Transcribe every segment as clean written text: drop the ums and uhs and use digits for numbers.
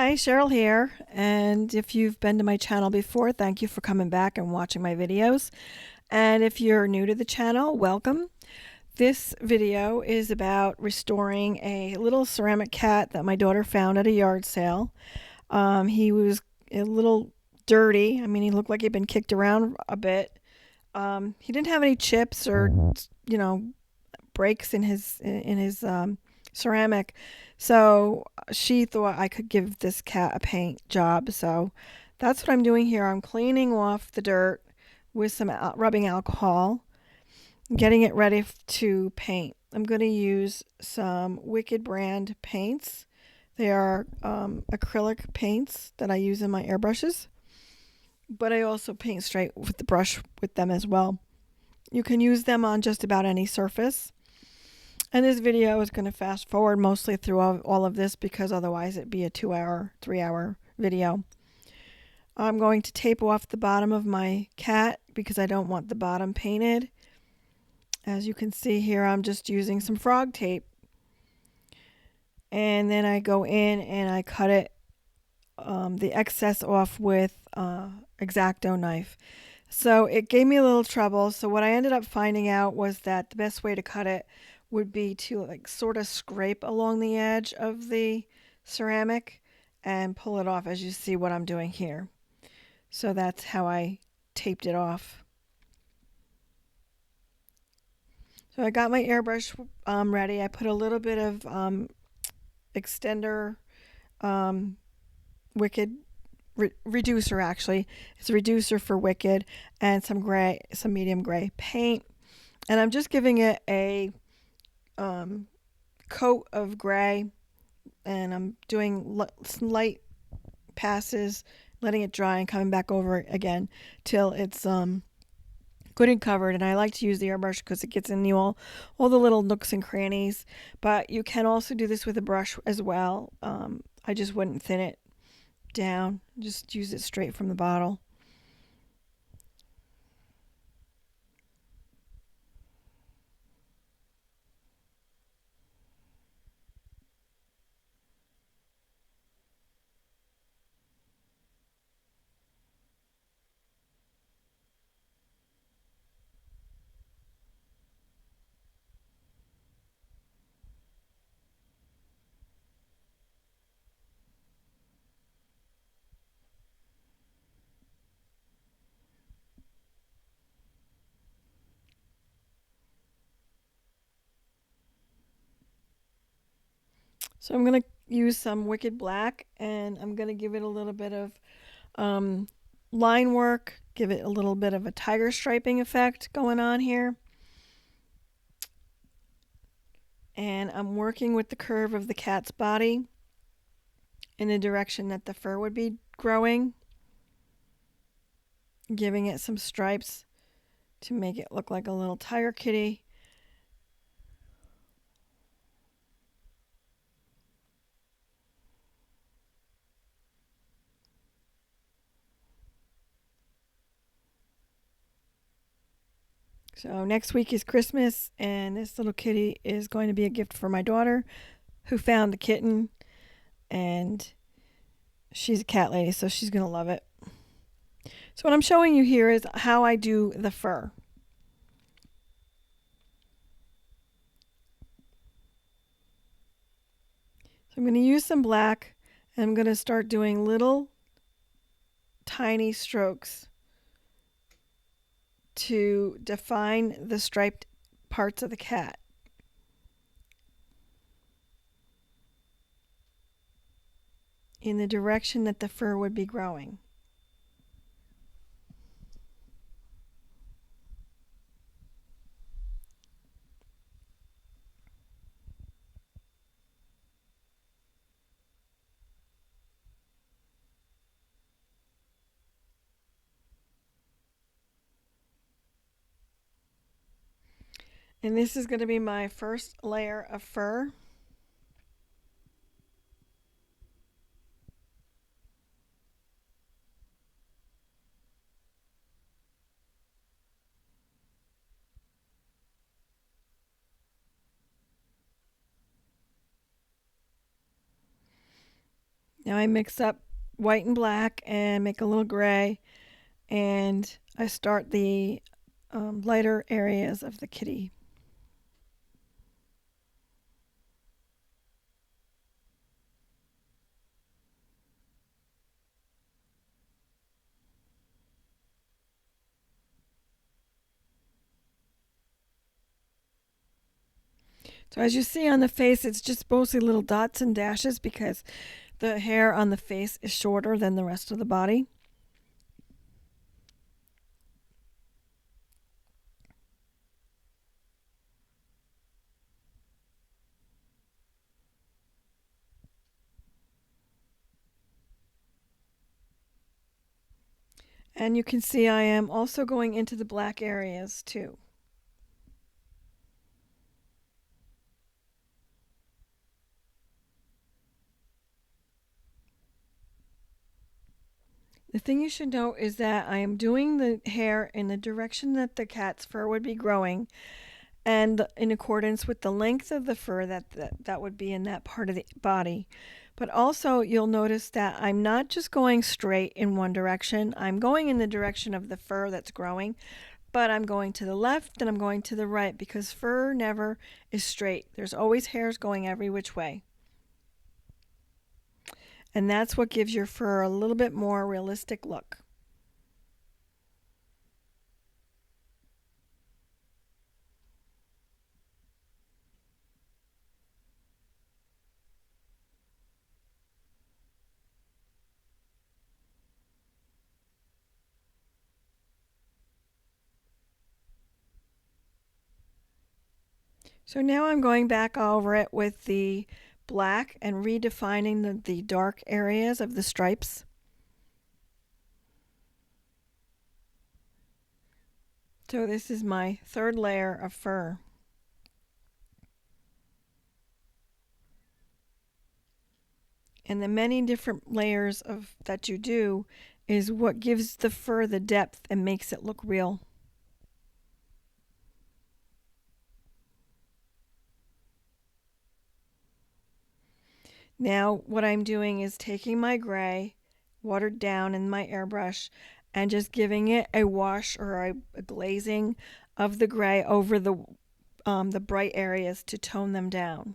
Hi, Cheryl here. And if you've been to my channel before, thank you for coming back and watching my videos. And if you're new to the channel, welcome. This video is about restoring a little ceramic cat that my daughter found at a yard sale. He was a little dirty. I mean, he looked like he'd been kicked around a bit. He didn't have any chips or, you know, breaks in his ceramic. So she thought I could give this cat a paint job. So that's what I'm doing here. I'm cleaning off the dirt with some rubbing alcohol, getting it ready to paint. I'm going to use some Wicked brand paints. They are acrylic paints that I use in my airbrushes, but I also paint straight with the brush with them as well. You can use them on just about any surface. And this video is going to fast forward mostly through all of this because otherwise it'd be a 2-hour, 3-hour video. I'm going to tape off the bottom of my cat because I don't want the bottom painted. As you can see here, I'm just using some frog tape. And then I go in and I cut it, the excess off with X-Acto knife. So it gave me a little trouble. So what I ended up finding out was that the best way to cut it would be to like sort of scrape along the edge of the ceramic and pull it off, as you see what I'm doing here. So that's how I taped it off. So I got my airbrush ready. I put a little bit of extender Wicked reducer, actually. It's a reducer for Wicked, and some gray, some medium gray paint. And I'm just giving it a coat of gray, and I'm doing some light passes, letting it dry and coming back over it again till it's good and covered. And I like to use the airbrush because it gets in all the little nooks and crannies, but you can also do this with a brush as well. I just wouldn't thin it down, just use it straight from the bottle. So I'm going to use some Wicked Black, and I'm going to give it a little bit of line work, give it a little bit of a tiger striping effect going on here. And I'm working with the curve of the cat's body in the direction that the fur would be growing, giving it some stripes to make it look like a little tiger kitty. So next week is Christmas, and this little kitty is going to be a gift for my daughter who found the kitten, and she's a cat lady, so she's going to love it. So what I'm showing you here is how I do the fur. So I'm going to use some black, and I'm going to start doing little tiny strokes to define the striped parts of the cat. In the direction that the fur would be growing. And this is going to be my first layer of fur. Now I mix up white and black and make a little gray, and I start the lighter areas of the kitty. So as you see on the face, it's just mostly little dots and dashes because the hair on the face is shorter than the rest of the body. And you can see I am also going into the black areas too. The thing you should know is that I am doing the hair in the direction that the cat's fur would be growing, and in accordance with the length of the fur that would be in that part of the body. But also, you'll notice that I'm not just going straight in one direction. I'm going in the direction of the fur that's growing, but I'm going to the left and I'm going to the right because fur never is straight. There's always hairs going every which way. And that's what gives your fur a little bit more realistic look. So now I'm going back over it with the black and redefining the dark areas of the stripes. So this is my third layer of fur. And the many different layers of that you do is what gives the fur the depth and makes it look real. Now what I'm doing is taking my gray, watered down in my airbrush, and just giving it a wash or a glazing of the gray over the bright areas to tone them down.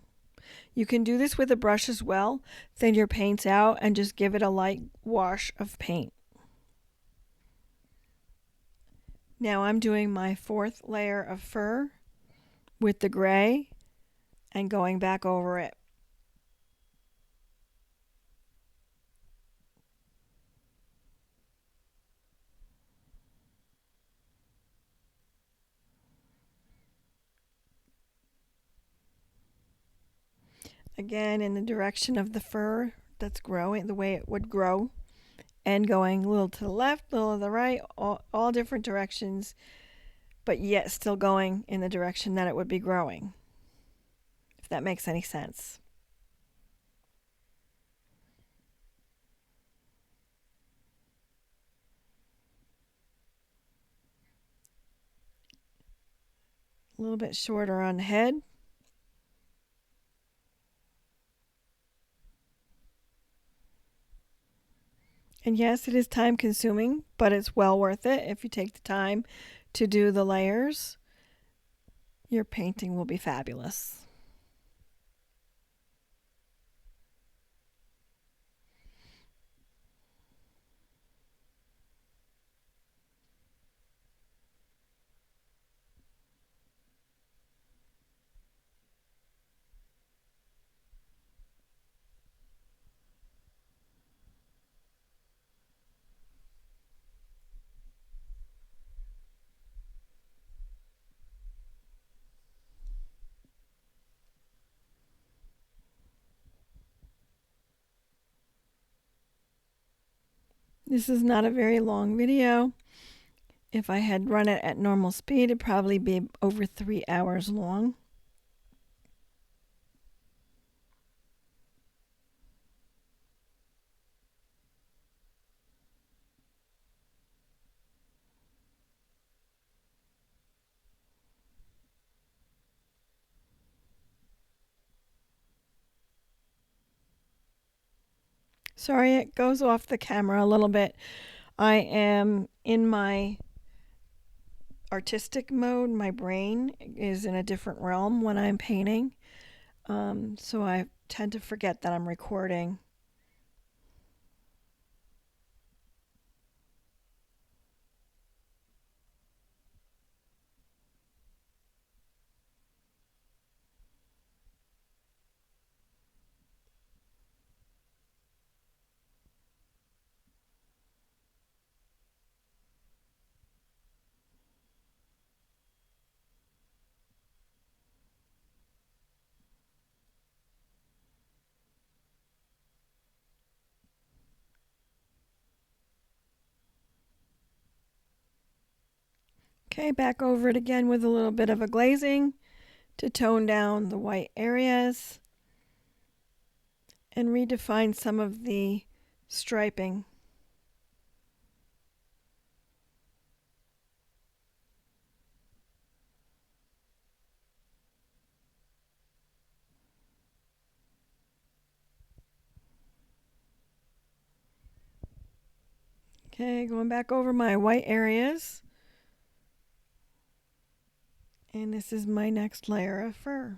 You can do this with a brush as well. Thin your paints out and just give it a light wash of paint. Now I'm doing my fourth layer of fur with the gray and going back over it. Again, in the direction of the fur that's growing, the way it would grow, and going a little to the left, a little to the right, all different directions, but yet still going in the direction that it would be growing, if that makes any sense. A little bit shorter on the head. And yes, it is time consuming, but it's well worth it if you take the time to do the layers. Your painting will be fabulous. This is not a very long video. If I had run it at normal speed, it'd probably be over 3 hours long. Sorry, it goes off the camera a little bit. I am in my artistic mode. My brain is in a different realm when I'm painting. So I tend to forget that I'm recording. Okay, back over it again with a little bit of a glazing to tone down the white areas and redefine some of the striping. Okay, going back over my white areas. And this is my next layer of fur.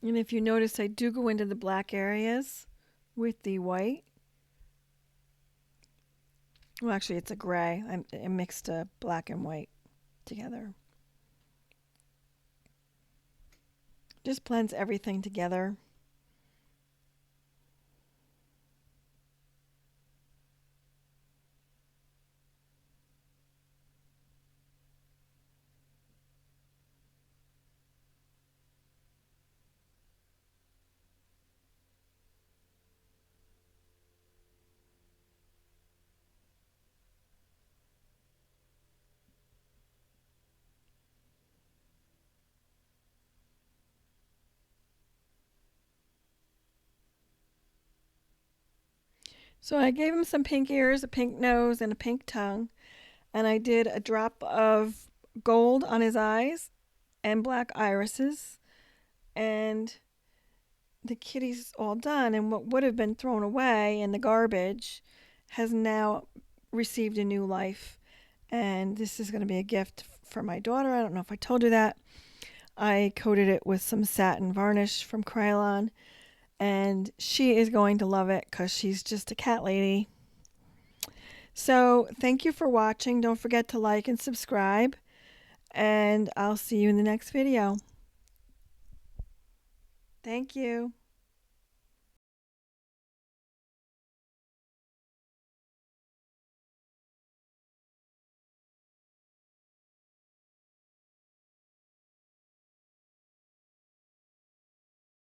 And if you notice, I do go into the black areas with the white. Well, actually, it's a gray. I mixed black and white together. Just blends everything together. So I gave him some pink ears, a pink nose, and a pink tongue. And I did a drop of gold on his eyes and black irises. And the kitty's all done. And what would have been thrown away in the garbage has now received a new life. And this is going to be a gift for my daughter. I don't know if I told you that. I coated it with some satin varnish from Krylon. And she is going to love it because she's just a cat lady. So thank you for watching. Don't forget to like and subscribe. And I'll see you in the next video. Thank you.